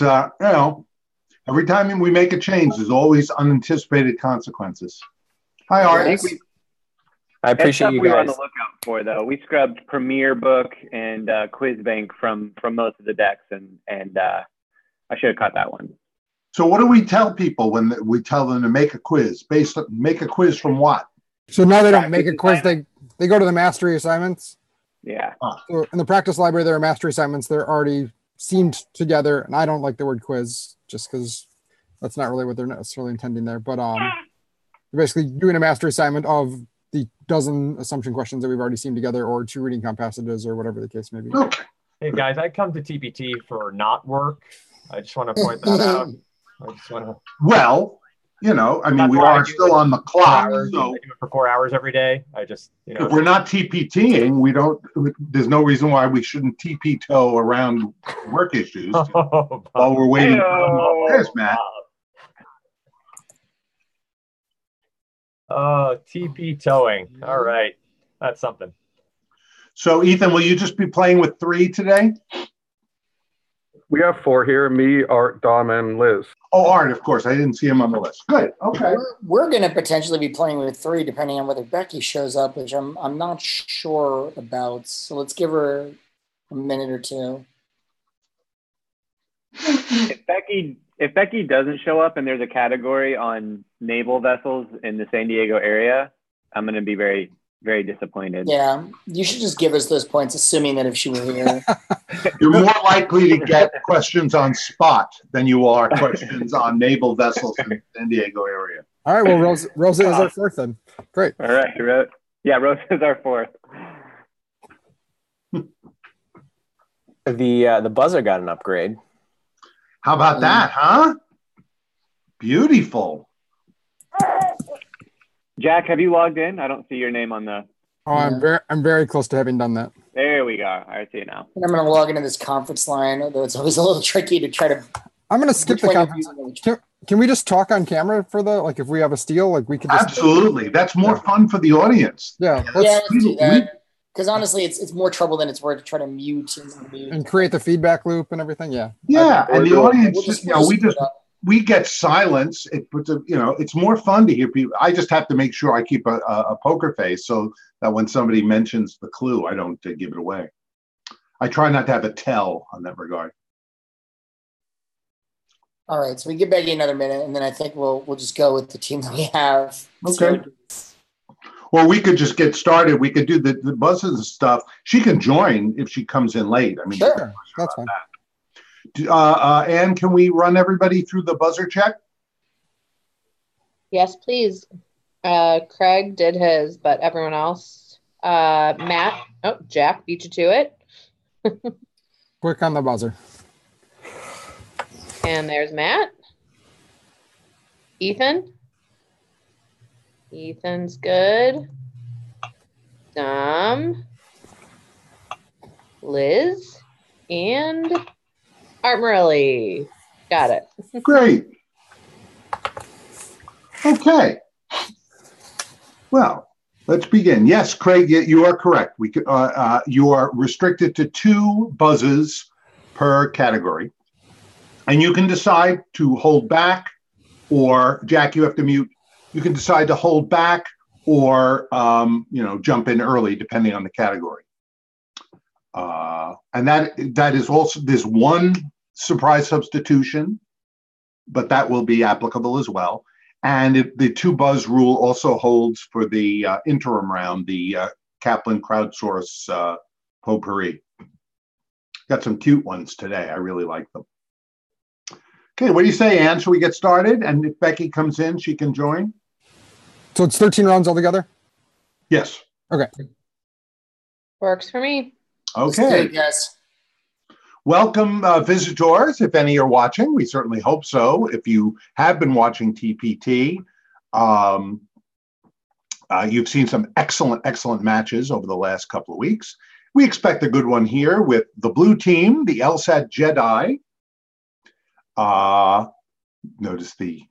it's, every time we make a change, there's always unanticipated consequences. Hi, Art. I appreciate you we were on guys. the lookout for, though. We scrubbed Premier Book and Quiz Bank from most of the decks, and I should have caught that one. So what do we tell people when we tell them to make a quiz? Make a quiz from what? So now they don't make a quiz. They go to the mastery assignments. Yeah. So in the practice library, there are mastery assignments. They're already seamed together, and I don't like the word quiz just because that's not really what they're necessarily intending there. But you're basically doing a mastery assignment of the dozen assumption questions that we've already seamed together, or 2 reading comp passages, or whatever the case may be. Okay. Hey guys, I come to TPT for not work. I just want to point that out. I just want to. Well, we are still on the clock. So I do it for 4 hours every day. I just, if we're not TPTing, there's no reason why we shouldn't TP-toe around work issues while we're waiting. Yes, Matt. Oh, TP towing. All right. That's something. So, Ethan, will you just be playing with 3 today? We have 4 here, me, Art, Dom, and Liz. Oh, Art, of course. I didn't see him on the list. Good. Okay. We're going to potentially be playing with 3, depending on whether Becky shows up, which I'm not sure about. So let's give her a minute or 2. If Becky doesn't show up and there's a category on naval vessels in the San Diego area, I'm going to be very, very disappointed. Yeah, you should just give us those points, assuming that if she were here. You're more likely to get questions on spot than you are questions on naval vessels in the San Diego area. All right, well, Rosa is our 4th then. Great. All right. Yeah, Rosa is our 4th. The buzzer got an upgrade. How about that, huh? Beautiful. Jack, have you logged in? I don't see your name on the. Oh, I'm very close to having done that. There we go. I see it now. And I'm going to log into this conference line, although it's always a little tricky to try to. I'm going to skip the conference. Can we just talk on camera for if we have a steal, we could just. Absolutely. That's more fun for the audience. Yeah. Let's do that. Because honestly, it's more trouble than it's worth to try to mute and create the feedback loop and everything. Yeah. Yeah, and the audience, we get silence. It's more fun to hear people. I just have to make sure I keep a poker face so that when somebody mentions the clue, I don't give it away. I try not to have a tell on that regard. All right, so we give Becky another minute, and then I think we'll just go with the team that we have. Okay. Or we could just get started. We could do the buzzes and stuff. She can join if she comes in late. Sure. That's fine. Anne, can we run everybody through the buzzer check? Yes, please. Craig did his, but everyone else. Jack beat you to it. Quick on the buzzer. And there's Matt. Ethan's good. Dom. Liz. And Art Morelli. Got it. Great. Okay. Well, let's begin. Yes, Craig, you are correct. You are restricted to 2 buzzes per category. And you can decide to hold back, or Jack, you have to mute. You can decide to hold back or jump in early, depending on the category. And that is also, there's 1 surprise substitution, but that will be applicable as well. And the 2 buzz rule also holds for the interim round, the Kaplan crowdsource potpourri. Got some cute ones today. I really like them. Okay, what do you say, Anne? Shall we get started? And if Becky comes in, she can join. So it's 13 rounds altogether? Yes. Okay. Works for me. Okay. Yes. Welcome, visitors, if any are watching. We certainly hope so. If you have been watching TPT, you've seen some excellent matches over the last couple of weeks. We expect a good one here with the blue team, the LSAT Jedi. Notice the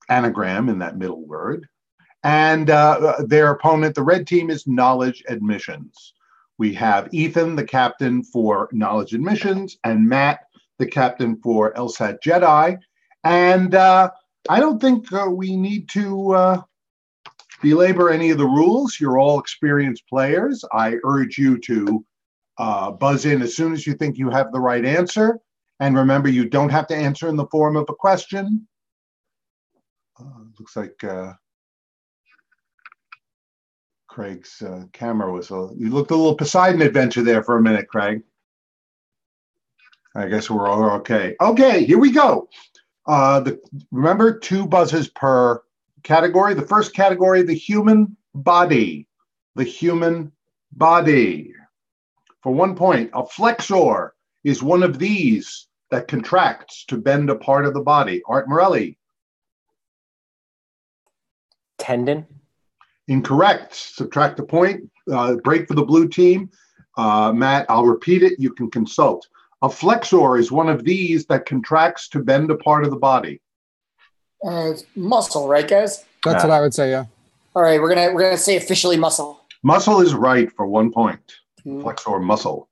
anagram in that middle word. And their opponent, the red team, is Knowledge Admissions. We have Ethan, the captain for Knowledge Admissions, and Matt, the captain for LSAT Jedi. And I don't think we need to belabor any of the rules. You're all experienced players. I urge you to buzz in as soon as you think you have the right answer. And remember, you don't have to answer in the form of a question. Looks like Craig's camera was you looked a little Poseidon adventure there for a minute, Craig. I guess we're all okay. Okay, here we go. Remember, 2 buzzes per category. The first category, the human body. The human body. For 1 point, a flexor is one of these that contracts to bend a part of the body. Art Morelli. Tendon. Incorrect. Subtract a point. Break for the blue team. Matt, I'll repeat it. You can consult. A flexor is one of these that contracts to bend a part of the body. Muscle, right, guys? That's what I would say, yeah. All right, we're gonna say officially muscle. Muscle is right for 1 point. Flexor, muscle.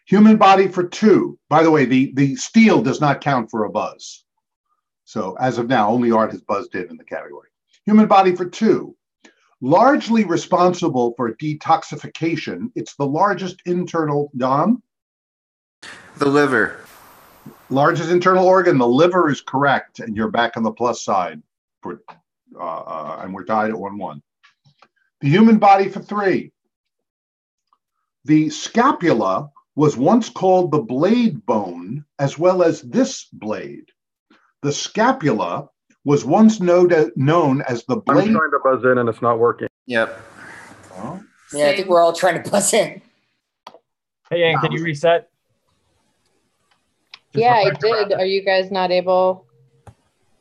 Human body for 2. By the way, the steel does not count for a buzz. So as of now, only Art has buzzed in the category. Human body for 2. Largely responsible for detoxification. It's the largest internal, Dom? The liver. Largest internal organ, the liver is correct, and you're back on the plus side. And we're tied at 1-1. The human body for 3. The scapula was once called the blade bone, as well as this blade. The scapula was once known as the blade. I'm trying to buzz in and it's not working. Yep. Oh. Yeah, I think we're all trying to buzz in. Hey, Ann, can you reset? Yeah, I did. Are you guys not able?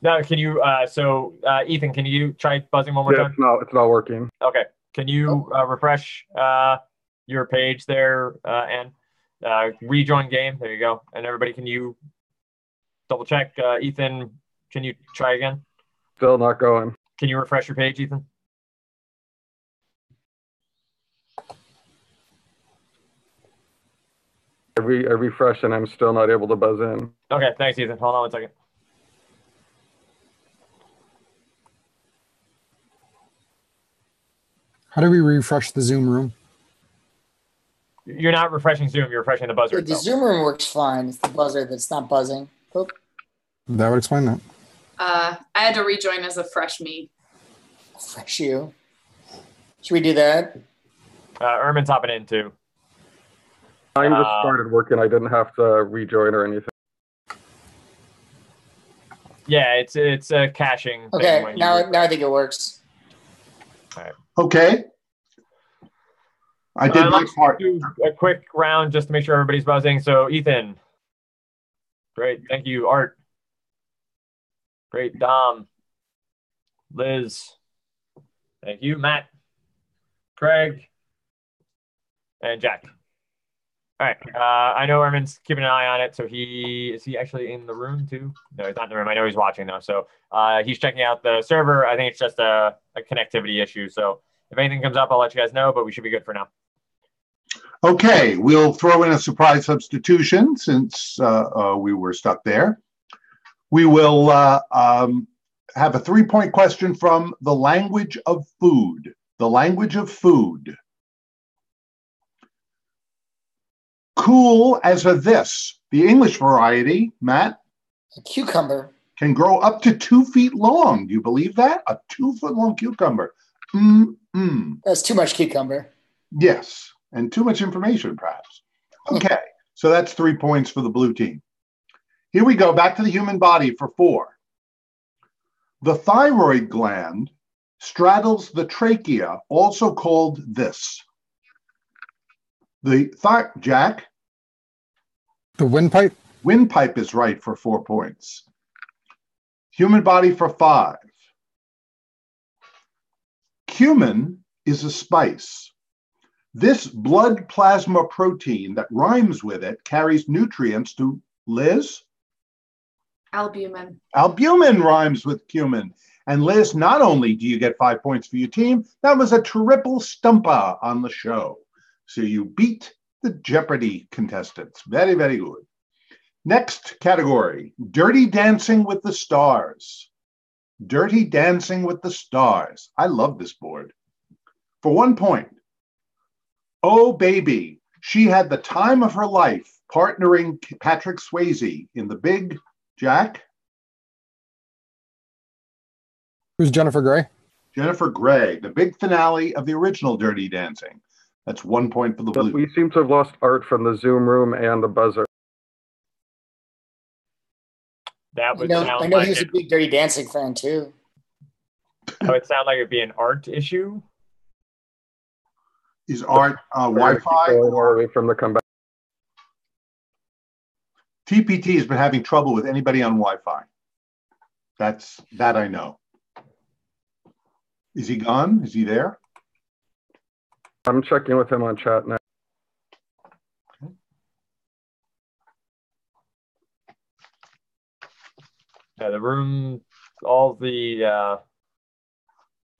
No, can you, Ethan, can you try buzzing one more Yeah, time? it's not working. Okay. Can you refresh your page there, and rejoin game? There you go. And everybody, can you double check? Ethan, can you try again? Still not going. Can you refresh your page, Ethan? I refresh and I'm still not able to buzz in. Okay, thanks, Ethan. Hold on 1 second. How do we refresh the Zoom room? You're not refreshing Zoom. You're refreshing the buzzer. The Zoom room works fine. It's the buzzer that's not buzzing. Oop. That would explain that. I had to rejoin as a fresh me. Fresh you. Should we do that? Ermin's hopping in too. Mine just started working. I didn't have to rejoin or anything. Yeah, it's a caching. Okay, thing now I think it works. All right. Okay. I did my let's part. do a quick round just to make sure everybody's buzzing. So, Ethan. Great. Thank you. Art. Great. Dom. Liz. Thank you. Matt. Craig. And Jack. All right. I know Ermin's keeping an eye on it. So is he actually in the room too? No, he's not in the room. I know he's watching though. So he's checking out the server. I think it's just a connectivity issue. So if anything comes up, I'll let you guys know, but we should be good for now. Okay, we'll throw in a surprise substitution since we were stuck there. We will have a 3-point question from the language of food. The language of food. Cool as a this. The English variety, Matt? A cucumber. Can grow up to 2 feet long. Do you believe that? A 2-foot long cucumber. That's too much cucumber. Yes, and too much information, perhaps. Okay, so that's 3 points for the blue team. Here we go, back to the human body for 4. The thyroid gland straddles the trachea, also called this. Jack? The windpipe? Windpipe is right for 4 points. Human body for 5. Cumin is a spice. This blood plasma protein that rhymes with it carries nutrients to Liz? Albumin. Albumin rhymes with cumin. And Liz, not only do you get 5 points for your team, that was a triple stumper on the show. So you beat the Jeopardy contestants. Very, very good. Next category, Dirty Dancing with the Stars. Dirty Dancing with the Stars. I love this board. For 1 point. Oh, baby, she had the time of her life partnering Patrick Swayze in the big, Jack? Who's Jennifer Grey? Jennifer Grey, the big finale of the original Dirty Dancing. That's 1 point for the But Blue. we seem to have lost Art from the Zoom room and the buzzer. That would I sound know like he's a big Dirty Dancing fan too. that would sound like it'd be an art issue. Is Art Wi-Fi? Going away from the comeback. TPT has been having trouble with anybody on Wi-Fi. That I know. Is he gone? Is he there? I'm checking with him on chat now. Yeah, the room, all the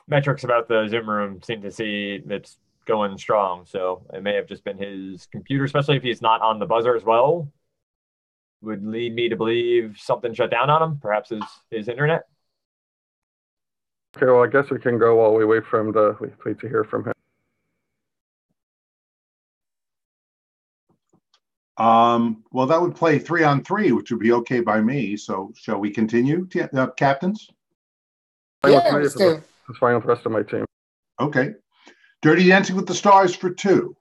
metrics about the Zoom room seem to see it's going strong. So it may have just been his computer, especially if he's not on the buzzer as well. Would lead me to believe something shut down on him, perhaps his internet. Okay, well, I guess we can go while we wait for him to hear from him. Well, that would play 3-on-3, which would be okay by me. So shall we continue, captains? Yeah, let's do. It's fine with the rest of my team. Okay. Dirty Dancing with the Stars for 2.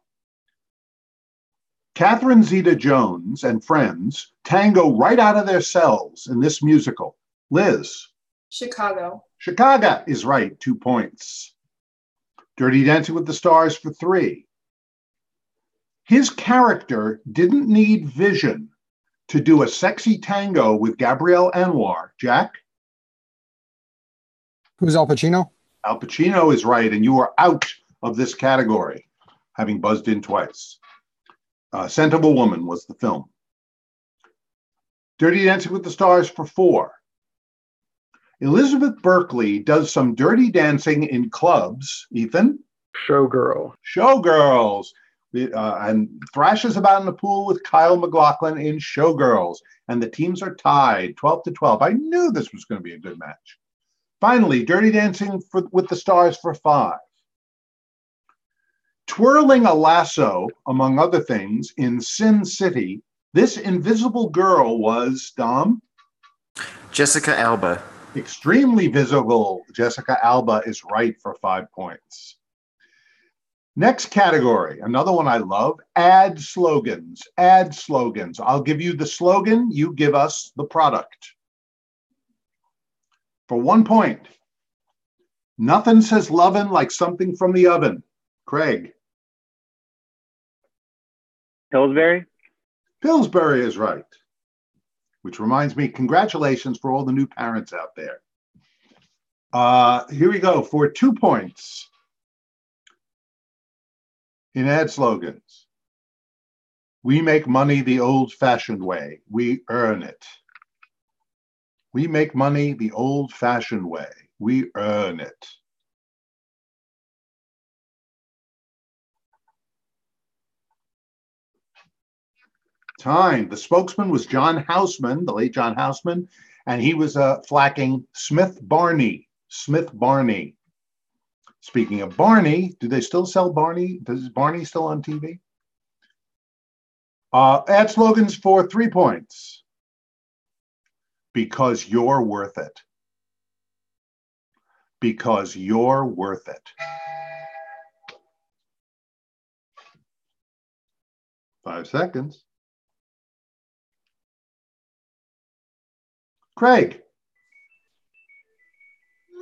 Catherine Zeta-Jones and friends tango right out of their cells in this musical. Liz? Chicago. Chicago is right, 2 points. Dirty Dancing with the Stars for 3. His character didn't need vision to do a sexy tango with Gabrielle Anwar. Jack? Who's Al Pacino? Al Pacino is right, and you are out of this category, having buzzed in twice. Scent of a Woman was the film. Dirty Dancing with the Stars for 4. Elizabeth Berkley does some dirty dancing in clubs. Ethan? Showgirl. Showgirls. And thrashes about in the pool with Kyle MacLachlan in Showgirls. And the teams are tied 12-12. I knew this was going to be a good match. Finally, Dirty Dancing with the Stars for 5. Twirling a lasso, among other things, in Sin City, this invisible girl was, Dom? Jessica Alba. Extremely visible. Jessica Alba is right for 5 points. Next category, another one I love, ad slogans. Ad slogans. I'll give you the slogan, you give us the product. For 1 point. Nothing says lovin' like something from the oven. Craig. Pillsbury? Pillsbury is right. Which reminds me, congratulations for all the new parents out there. Here we go for 2 points. In ad slogans, we make money the old-fashioned way. We earn it. We make money the old-fashioned way. We earn it. Time. The spokesman was John Houseman, the late John Houseman, and he was flacking Smith Barney. Smith Barney. Speaking of Barney, do they still sell Barney? Is Barney still on TV? Ad slogans for 3 points. Because you're worth it. Because you're worth it. 5 seconds. Craig.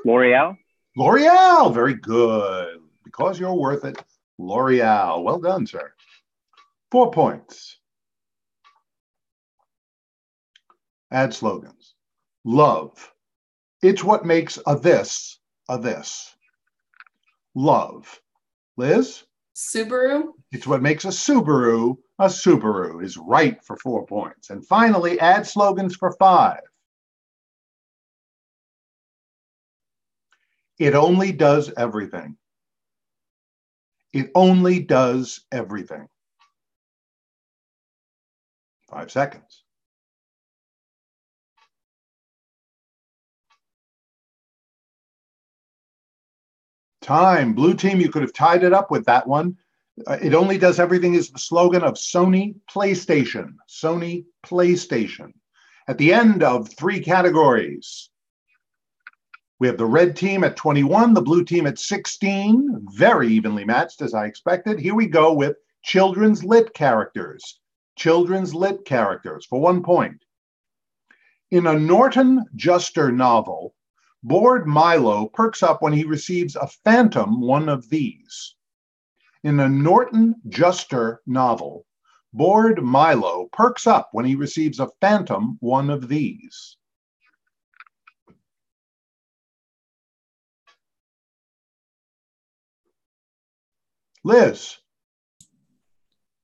L'Oreal? L'Oreal, very good. Because you're worth it, L'Oreal. Well done, sir. 4 points. Ad slogans. Love. It's what makes a this a this. Love. Liz? Subaru? It's what makes a Subaru is right for 4 points. And finally, ad slogans for 5. It only does everything. It only does everything. 5 seconds. Time. Blue team, you could have tied it up with that one. It only does everything is the slogan of Sony PlayStation. Sony PlayStation. At the end of 3 categories, we have the red team at 21, the blue team at 16. Very evenly matched, as I expected. Here we go with children's lit characters. Children's lit characters for 1 point. In a Norton Juster novel, bored Milo perks up when he receives a phantom one of these. In a Norton Juster novel, bored Milo perks up when he receives a phantom one of these. Liz.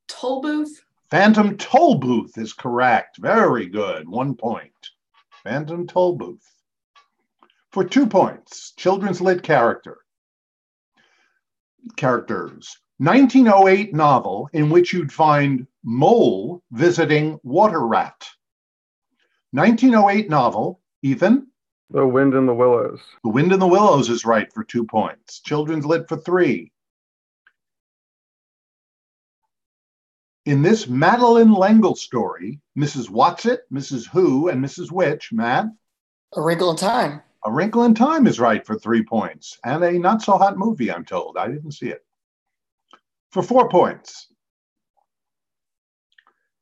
Toll booth. Phantom toll booth is correct. Very good. 1 point. Phantom toll booth. For 2 points, children's lit characters. 1908 novel in which you'd find mole visiting water rat. 1908 novel, Ethan? The Wind in the Willows. The Wind in the Willows is right for 2 points. Children's lit for 3. In this Madeline L'Engle story, Mrs. Watsit, Mrs. Who, and Mrs. Which, Matt? A Wrinkle in Time. A Wrinkle in Time is right for 3 points. And a not-so-hot movie, I'm told. I didn't see it. For 4 points.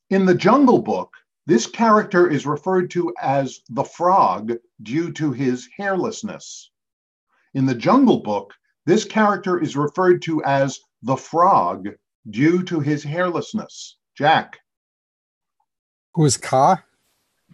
In the Jungle Book, this character is referred to as the Frog due to his hairlessness. In the Jungle Book, this character is referred to as the Frog due to his hairlessness. Jack. Who is Ka?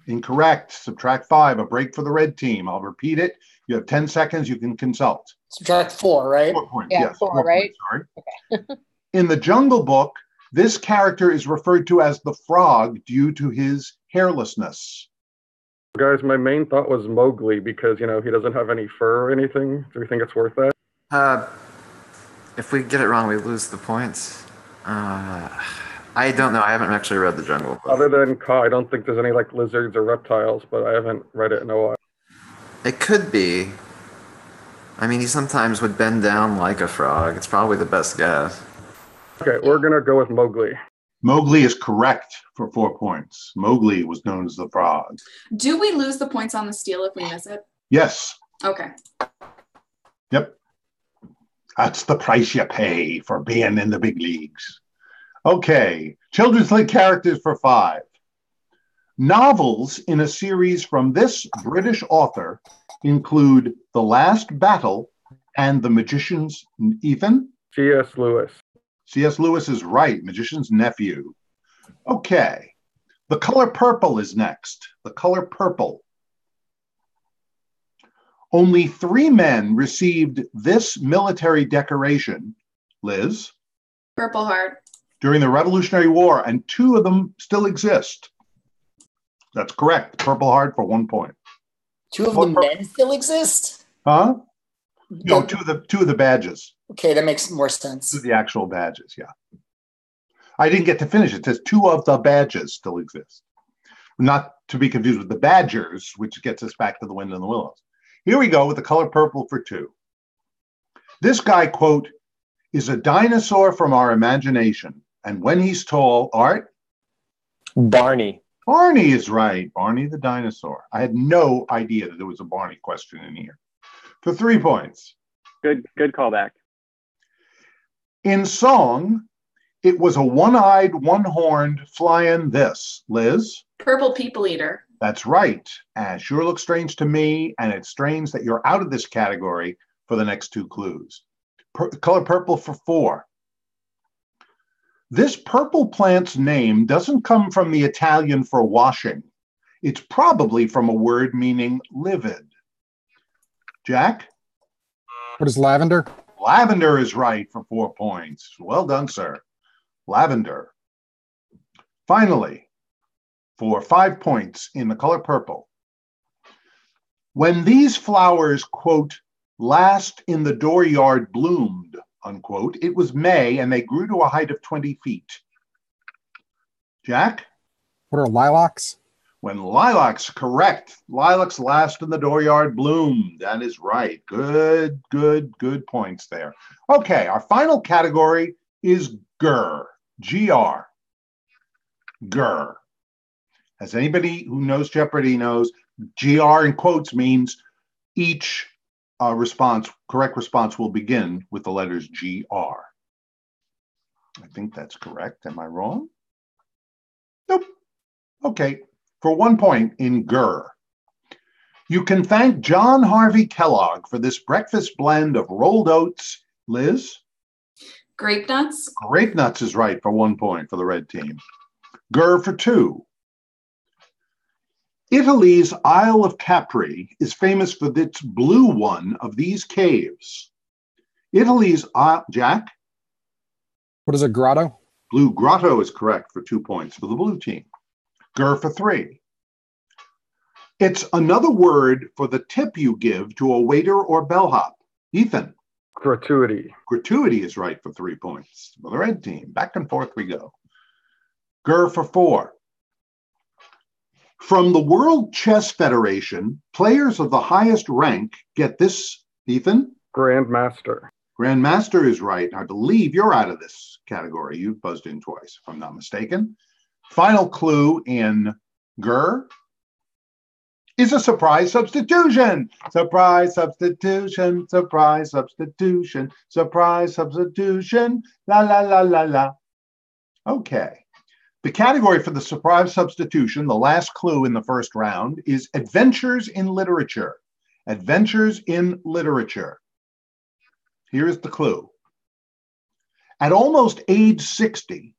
Incorrect. Subtract 5, a break for the red team. I'll repeat it. You have 10 seconds. You can consult. Subtract 4, right? 4 points, Yeah, yes. 4, right? Points, sorry. Okay. In the Jungle Book, this character is referred to as the Frog due to his hairlessness. Guys, my main thought was Mowgli because, he doesn't have any fur or anything. Do you think it's worth that? If we get it wrong, we lose the points. I don't know. I haven't actually read the Jungle Book. Other than Ka, I don't think there's any lizards or reptiles, but I haven't read it in a while. It could be. I mean, he sometimes would bend down like a frog. It's probably the best guess. Okay, we're going to go with Mowgli. Mowgli is correct for 4 points. Mowgli was known as the Frog. Do we lose the points on the steal if we miss it? Yes. Okay. Yep. That's the price you pay for being in the big leagues. Okay. Children's lit characters for 5. Novels in a series from this British author include The Last Battle and The Magician's Ethan? C.S. Lewis. C.S. Lewis is right. Magician's Nephew. Okay. The color purple is next. The color purple. Only 3 men received this military decoration, Liz, Purple Heart. during the Revolutionary War, and 2 of them still exist. That's correct. Purple Heart for 1 point. 2 of the men still exist? Huh? No, 2 of the badges. Okay, that makes more sense. 2 of the actual badges, yeah. I didn't get to finish. It says 2 of the badges still exist. Not to be confused with the Badgers, which gets us back to the Wind and the Willows. Here we go with the color purple for 2. This guy, quote, is a dinosaur from our imagination. And when he's tall, Art? Barney. Barney is right. Barney the dinosaur. I had no idea that there was a Barney question in here. For 3 points. Good callback. In song, it was a one-eyed, one-horned flying this. Liz? Purple People Eater. That's right. Sure looks strange to me, and it's strange that you're out of this category for the next 2 clues. Color purple for 4. This purple plant's name doesn't come from the Italian for washing. It's probably from a word meaning livid. Jack? What is lavender? Lavender is right for 4 points. Well done, sir. Lavender. Finally, for 5 points in the color purple. When these flowers, quote, last in the dooryard bloomed, unquote, it was May and they grew to a height of 20 feet. Jack? What are lilacs? When lilacs, correct. Lilacs last in the dooryard bloom. That is right. Good points there. Okay, our final category is GR. G-R. GR. As anybody who knows Jeopardy knows, GR in quotes means each correct response will begin with the letters GR. I think that's correct. Am I wrong? Nope. Okay. For 1 point in GR. You can thank John Harvey Kellogg for this breakfast blend of rolled oats. Liz? Grape nuts. Grape nuts is right for 1 point for the red team. GR for 2. Italy's Isle of Capri is famous for its blue one of these caves. Italy's Jack? What is a grotto? Blue grotto is correct for 2 points for the blue team. GR for 3. It's another word for the tip you give to a waiter or bellhop. Ethan? Gratuity. Gratuity is right for 3 points for the red team. Back and forth we go. GR for 4. From the World Chess Federation, players of the highest rank get this, Ethan? Grandmaster. Grandmaster is right. I believe you're out of this category. You've buzzed in twice, if I'm not mistaken. Final clue in GR is a surprise substitution. Surprise substitution, surprise substitution, surprise substitution, la, la, la, la, la. Okay. The category for the surprise substitution, the last clue in the first round, is adventures in literature. Adventures in literature. Here's the clue. At almost age 60,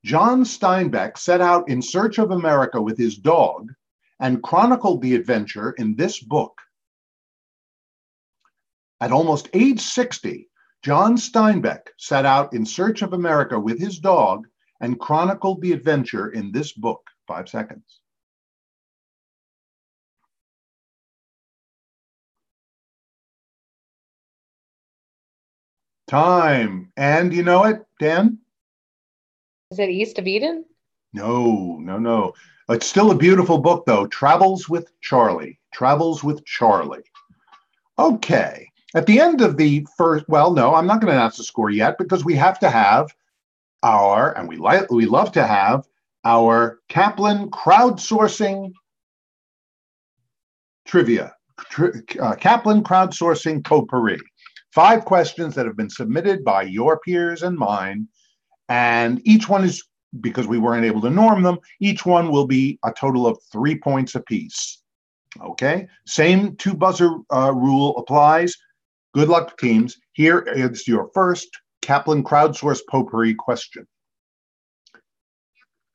John Steinbeck set out in search of America with his dog and chronicled the adventure in this book. At almost age 60, John Steinbeck set out in search of America with his dog and chronicled the adventure in this book. 5 seconds. Time. And you know it, Dan? Is it East of Eden? No. It's still a beautiful book, though. Travels with Charlie. Travels with Charlie. Okay. At the end of the first, well, no, I'm not going to announce the score yet because we have to have and we love to have our Kaplan crowdsourcing trivia. Kaplan crowdsourcing potpourri. 5 questions that have been submitted by your peers and mine. And each one is, because we weren't able to norm them, each one will be a total of 3 points apiece. Okay? Same 2 buzzer rule applies. Good luck, teams. Here is your first Kaplan crowdsource potpourri question.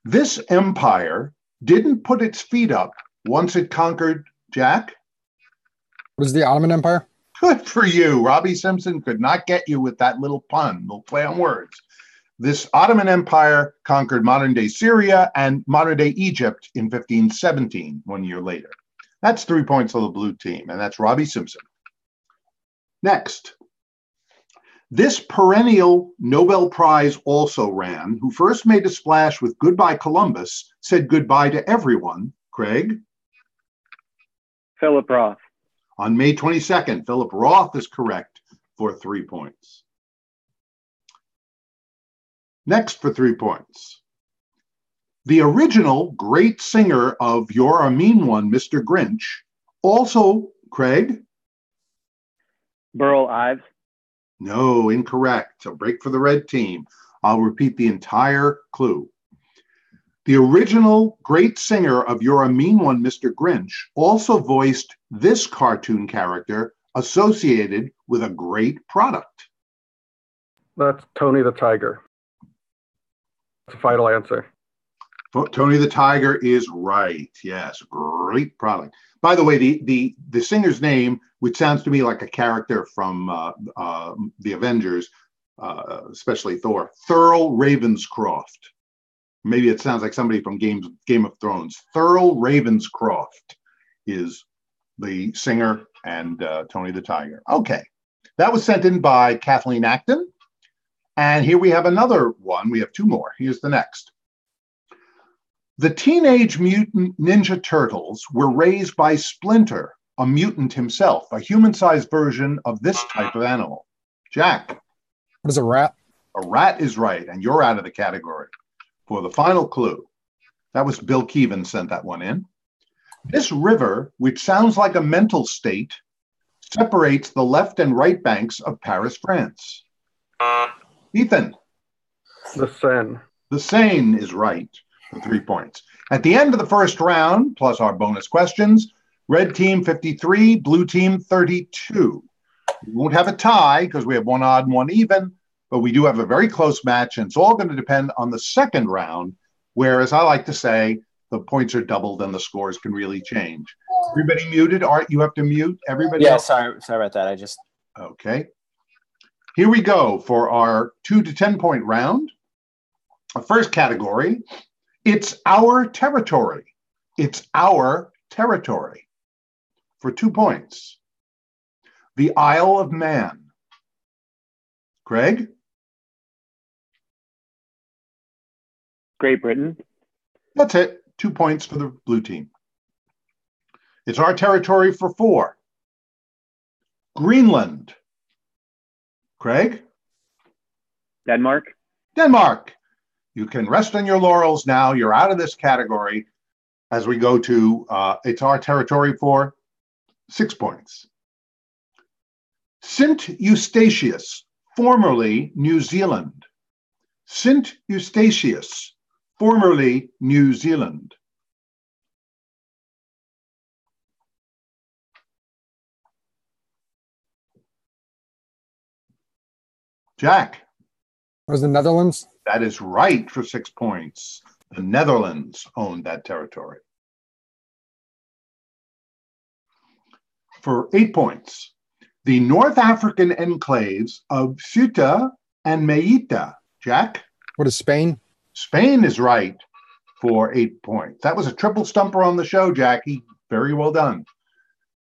This empire didn't put its feet up once it conquered, Jack? What is the Ottoman Empire? Good for you. Robbie Simpson could not get you with that little pun, little play on words. This Ottoman Empire conquered modern-day Syria and modern-day Egypt in 1517, 1 year later. That's 3 points for the blue team, and that's Robbie Simpson. Next. This perennial Nobel Prize also ran, who first made a splash with Goodbye Columbus, said goodbye to everyone. Craig? Philip Roth. On May 22nd, Philip Roth is correct for 3 points. Next for 3 points. The original great singer of You're a Mean One, Mr. Grinch, also, Craig? Burl Ives. No, incorrect. A break for the red team. I'll repeat the entire clue. The original great singer of You're a Mean One, Mr. Grinch, also voiced this cartoon character associated with a great product. That's Tony the Tiger. That's a final answer. Tony the Tiger is right. Yes, great product. By the way, the singer's name, which sounds to me like a character from the Avengers, especially Thor, Thurl Ravenscroft. Maybe it sounds like somebody from Game of Thrones. Thurl Ravenscroft is the singer and Tony the Tiger. Okay, that was sent in by Kathleen Acton. And here we have another one. We have 2 more. Here's the next. The Teenage Mutant Ninja Turtles were raised by Splinter, a mutant himself, a human-sized version of this type of animal. Jack. What is a rat? A rat is right, and you're out of the category. For the final clue, that was Bill Keevan sent that one in. This river, which sounds like a mental state, separates the left and right banks of Paris, France. Ethan. The Seine. The Seine is right for 3 points. At the end of the first round, plus our bonus questions, red team 53, blue team 32. We won't have a tie because we have one odd and one even, but we do have a very close match, and it's all going to depend on the second round, where, as I like to say, the points are doubled and the scores can really change. Everybody muted? Art, you have to mute everybody? Yeah, else? sorry about that. Okay. Here we go for our 2 to 10 point round. The first category, it's our territory. It's our territory. For 2 points. The Isle of Man. Craig? Great Britain. That's it. 2 points for the blue team. It's our territory for 4. Greenland. Craig? Denmark. Denmark. You can rest on your laurels now. You're out of this category as we go to it's our territory for 6 points. St. Eustatius, formerly New Zealand. St. Eustatius, formerly New Zealand. Jack. Was the Netherlands? That is right for 6 points. The Netherlands owned that territory. For 8 points, the North African enclaves of Ceuta and Melilla. Jack? What is Spain? Spain is right for 8 points. That was a triple stumper on the show, Jackie. Very well done.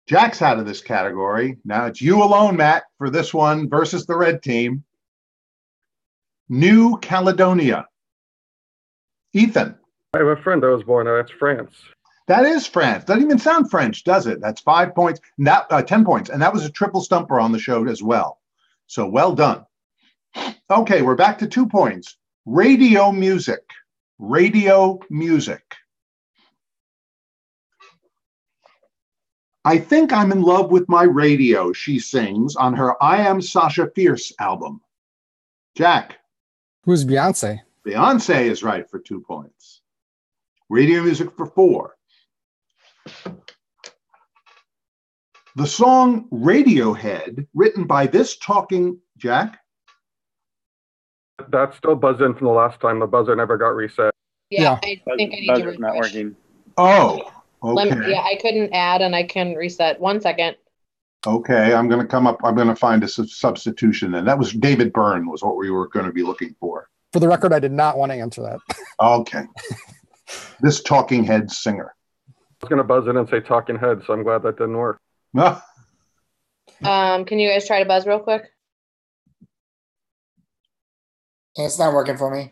Jack's out of this category. Now it's you alone, Matt, for this one versus the red team. New Caledonia. Ethan. I have a friend that was born there. That's France. That is France. Doesn't even sound French, does it? That's 5 points. And that 10 points. And that was a triple stumper on the show as well. So well done. Okay, we're back to 2 points. Radio music. Radio music. I think I'm in love with my radio, she sings on her I Am Sasha Fierce album. Jack. Who's Beyonce? Beyonce is right for 2 points. Radio music for 4. The song Radiohead, written by this talking, Jack? That's still buzzed in from the last time. The buzzer never got reset. Yeah, I think I need to Buzzer's not refresh. working. Oh, okay. I couldn't add and I can reset. 1 second. Okay, I'm going to find a substitution then. That was David Byrne was what we were going to be looking for. For the record, I did not want to answer that. Okay. This talking head singer. I was going to buzz in and say Talking Head, so I'm glad that didn't work. Can you guys try to buzz real quick? It's not working for me.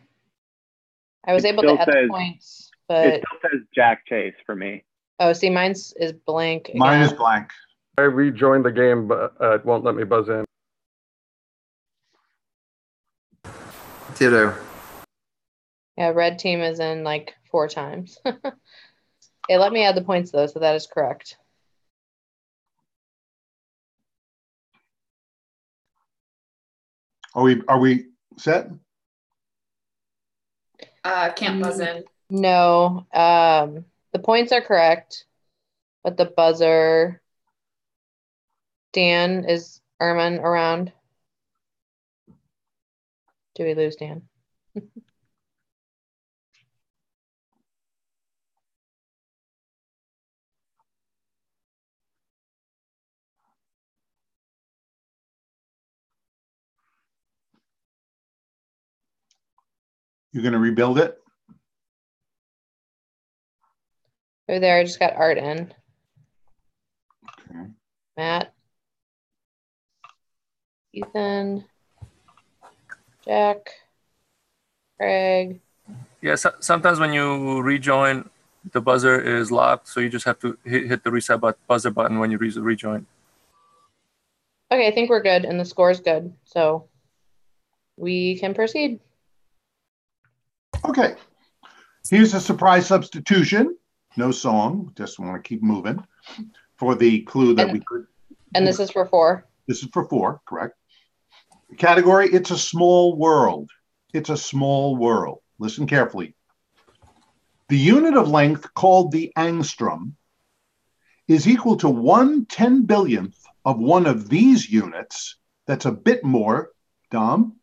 I was able to add the points, but It still says Jack Chase for me. oh, see, mine's is blank. Mine is again. blank. I rejoined the game, but it won't let me buzz in. Ditto. Yeah, red team is in like 4 times. It let me add the points though, so that is correct. Are we set? Can't buzz in. No, the points are correct, but the buzzer. Dan, is Erman around? Do we lose Dan? You're going to rebuild it? Over there, I just got Art in. Okay. Matt. Ethan. Jack. Craig. Yeah, sometimes when you rejoin, the buzzer is locked, so you just have to hit the reset buzzer button when you rejoin. Okay, I think we're good, and the score is good, so we can proceed. Okay. Here's a surprise substitution. No song. Just want to keep moving for the clue that we could. And this is for 4. This is for 4, correct. Category, it's a small world. It's a small world. Listen carefully. The unit of length called the angstrom is equal to 1/10,000,000th of one of these units. That's a bit more, Dom.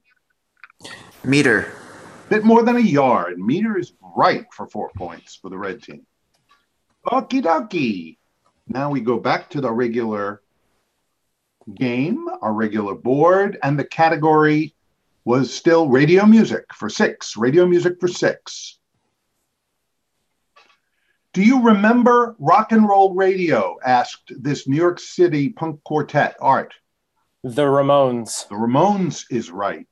Meter. Bit more than a yard. Meter is right for 4 points for the red team. Okie dokie. Now we go back to the regular game, our regular board, and the category was still radio music for 6. Radio music for 6. Do you remember rock and roll radio? Asked this New York City punk quartet. Art. The Ramones. The Ramones is right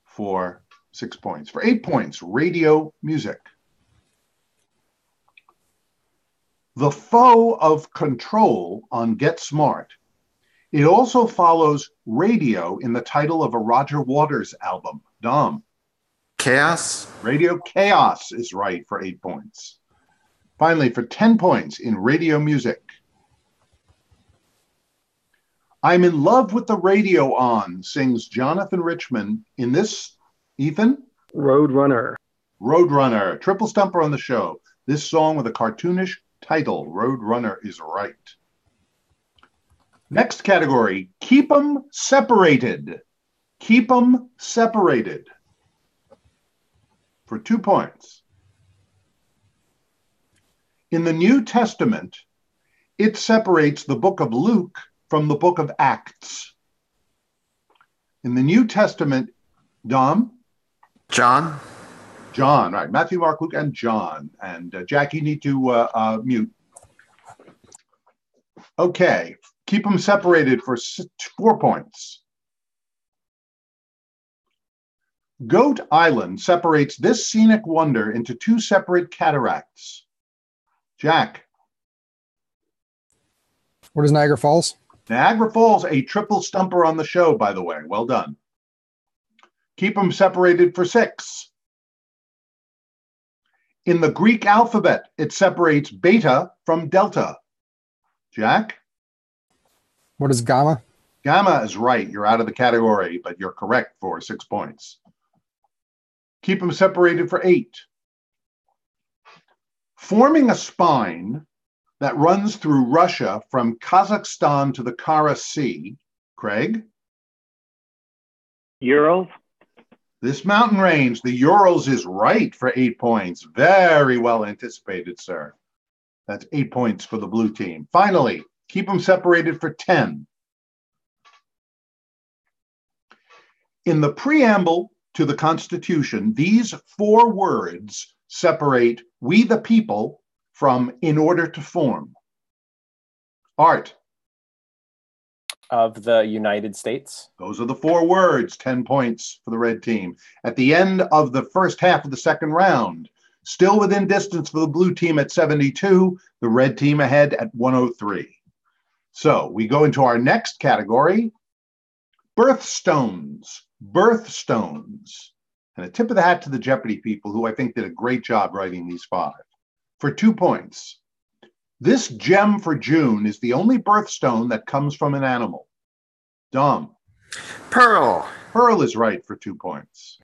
for 6 points. For 8 points, radio music. The foe of control on Get Smart. It also follows radio in the title of a Roger Waters album. Dom. Chaos. Radio Chaos is right for 8 points. Finally, for 10 points in radio music. I'm in love with the radio on, sings Jonathan Richman in this, Ethan? Roadrunner. Roadrunner. Triple stumper on the show. This song with a cartoonish title, Roadrunner, is right. Next category, keep 'em separated. Keep 'em separated. For 2 points. In the New Testament, it separates the book of Luke from the book of Acts. In the New Testament, Dom? John. John, right. Matthew, Mark, Luke, and John. And Jack, you need to mute. Okay. Keep them separated for 4 points. Goat Island separates this scenic wonder into 2 separate cataracts. Jack. What is Niagara Falls? Niagara Falls, a triple stumper on the show, by the way. Well done. Keep them separated for 6. In the Greek alphabet, it separates beta from delta. Jack? What is gamma? Gamma is right. You're out of the category, but you're correct for 6 points. Keep them separated for 8. Forming a spine that runs through Russia from Kazakhstan to the Kara Sea. Craig? Urals. This mountain range, the Urals, is right for 8 points. Very well anticipated, sir. That's 8 points for the blue team. Finally, keep them separated for 10. In the preamble to the Constitution, these 4 words separate we the people from in order to form. Art. Of the United States. Those are the 4 words, 10 points for the red team. At the end of the first half of the second round, still within distance for the blue team at 72, the red team ahead at 103. So we go into our next category, birthstones. Birthstones. And a tip of the hat to the Jeopardy people, who I think did a great job writing these 5. For 2 points. This gem for June is the only birthstone that comes from an animal. Dom. Pearl. Pearl is right for 2 points.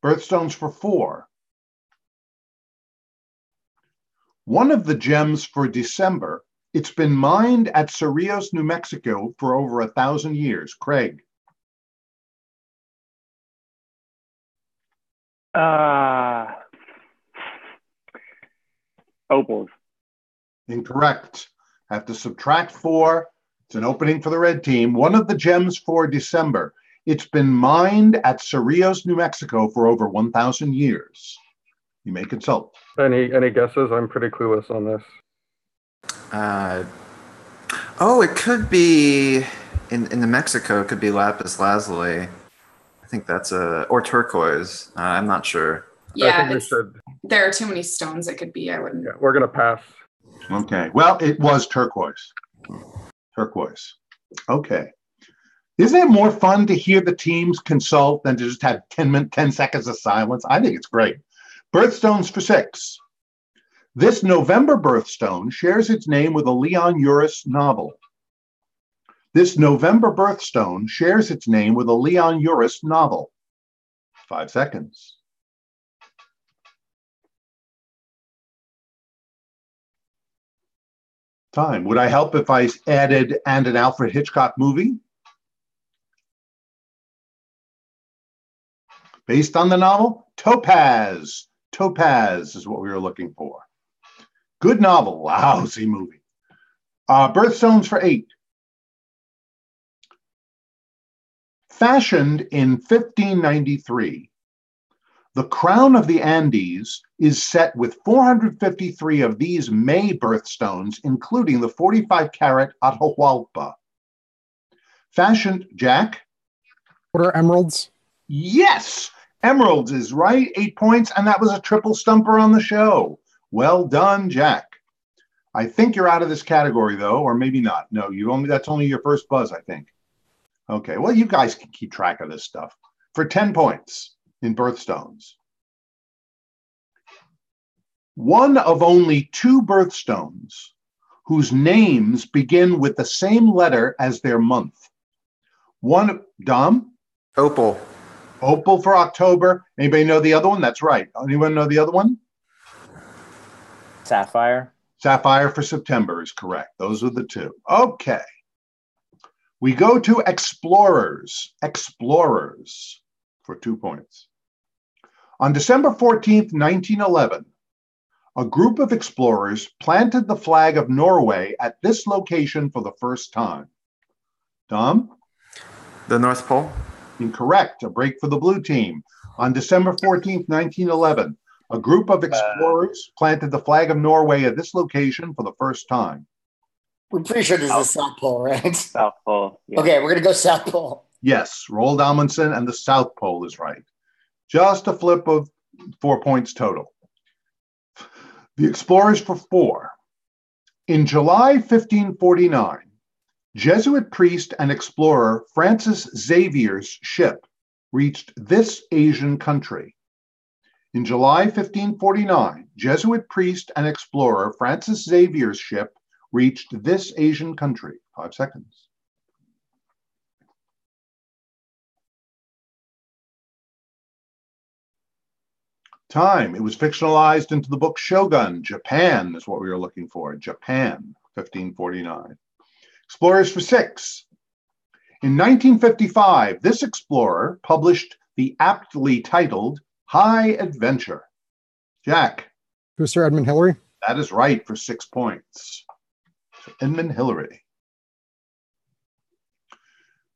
Birthstones for 4. One of the gems for December, it's been mined at Cerrillos, New Mexico for over 1,000 years. Craig. Opals. Incorrect. Have to subtract 4. It's an opening for the red team. One of the gems for December. It's been mined at Cerrillos, New Mexico for over 1,000 years. You may consult. Any guesses? I'm pretty clueless on this. It could be in New Mexico. It could be lapis lazuli. I think that's or turquoise. I'm not sure. Yeah, think we should. there are too many stones it could be. I wouldn't. Yeah, we're gonna pass. Okay. Well, it was turquoise. Turquoise. Okay. Isn't it more fun to hear the teams consult than to just have 10 seconds of silence? I think it's great. Birthstones for 6. This November birthstone shares its name with a Leon Uris novel. This November birthstone shares its name with a Leon Uris novel. 5 seconds. Time. Would I help if I added and an Alfred Hitchcock movie? Based on the novel? Topaz. Topaz is what we were looking for. Good novel. Lousy movie. Birthstones for 8. Fashioned in 1593, the crown of the Andes is set with 453 of these May birthstones, including the 45-carat Atahualpa. Fashioned, Jack? What are emeralds? Yes, emeralds is right. 8 points, and that was a triple stumper on the show. Well done, Jack. I think you're out of this category, though, or maybe not. No, that's only your first buzz, I think. Okay, well, you guys can keep track of this stuff. For 10 points in birthstones. One of only 2 birthstones whose names begin with the same letter as their month. One, Dom? Opal. Opal for October. Anybody know the other one? That's right. Anyone know the other one? Sapphire. Sapphire for September is correct. Those are the 2. Okay. We go to explorers. Explorers for 2 points. On December 14th, 1911, a group of explorers planted the flag of Norway at this location for the first time. Dom? The North Pole. Incorrect. A break for the blue team. On December 14th, 1911, a group of explorers planted the flag of Norway at this location for the first time. We're pretty sure this is the South Pole, right? South Pole. Yeah. Okay, we're going to go South Pole. Yes, Roald Amundsen and the South Pole is right. Just a flip of 4 points total. The explorers for 4. In July 1549, Jesuit priest and explorer Francis Xavier's ship reached this Asian country. In July 1549, Jesuit priest and explorer Francis Xavier's ship reached this Asian country. 5 seconds. Time. It was fictionalized into the book Shogun. Japan is what we were looking for. Japan, 1549. Explorers for 6. In 1955, this explorer published the aptly titled High Adventure. Jack. Who's Sir Edmund Hillary? That is right for 6 points. So Edmund Hillary.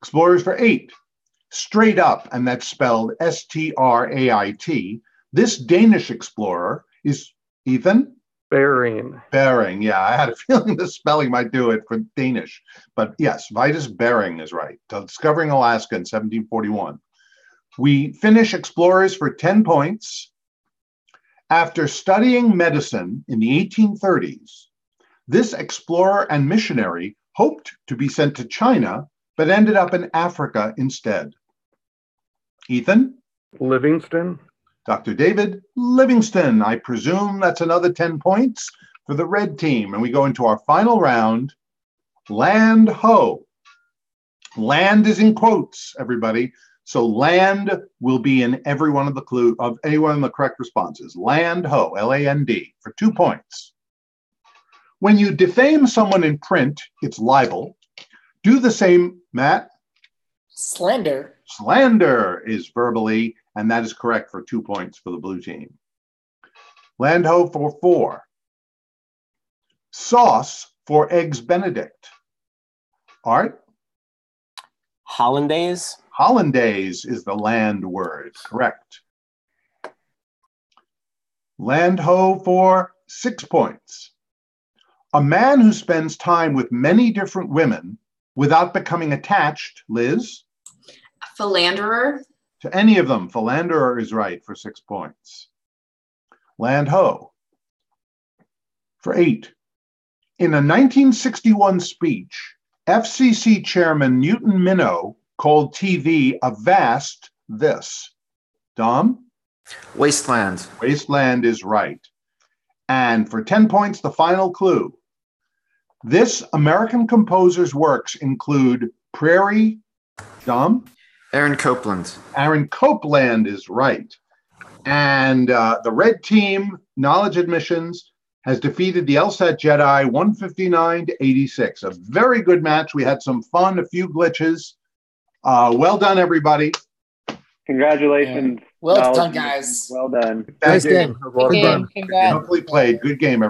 Explorers for 8. Straight up, and that's spelled Strait. This Danish explorer is Ethan? Bering. Bering, yeah. I had a feeling the spelling might do it for Danish. But yes, Vitus Bering is right. Discovering Alaska in 1741. We finish explorers for 10 points. After studying medicine in the 1830s, this explorer and missionary hoped to be sent to China, but ended up in Africa instead. Ethan? Livingston. Dr. David Livingston. I presume that's another 10 points for the red team. And we go into our final round. Land ho. Land is in quotes, everybody. So land will be in every one of the clue of any one of the correct responses. Land ho, L-A-N-D, for 2 points. When you defame someone in print, it's libel. Do the same, Matt. Slander. Slander is verbally, and that is correct for 2 points for the blue team. Land ho for 4. Sauce for Eggs Benedict. Art? Hollandaise. Hollandaise is the land word, correct. Land ho for 6 points. A man who spends time with many different women without becoming attached, Liz? Philanderer. To any of them, philanderer is right for 6 points. Land ho. For 8. In a 1961 speech, FCC Chairman Newton Minow called TV a vast this. Dom? Wasteland. Wasteland is right. And for 10 points, the final clue. This American composer's works include Prairie, Dom? Aaron Copland. Aaron Copland is right. And the red team, Knowledge Admissions, has defeated the LSAT Jedi 159 to 86. A very good match. We had some fun, a few glitches. Well done, everybody. Congratulations. Well Knowledge done, Admissions. guys. Well done. Nice game. Well done. Congrats. Hopefully played. Good game, everybody.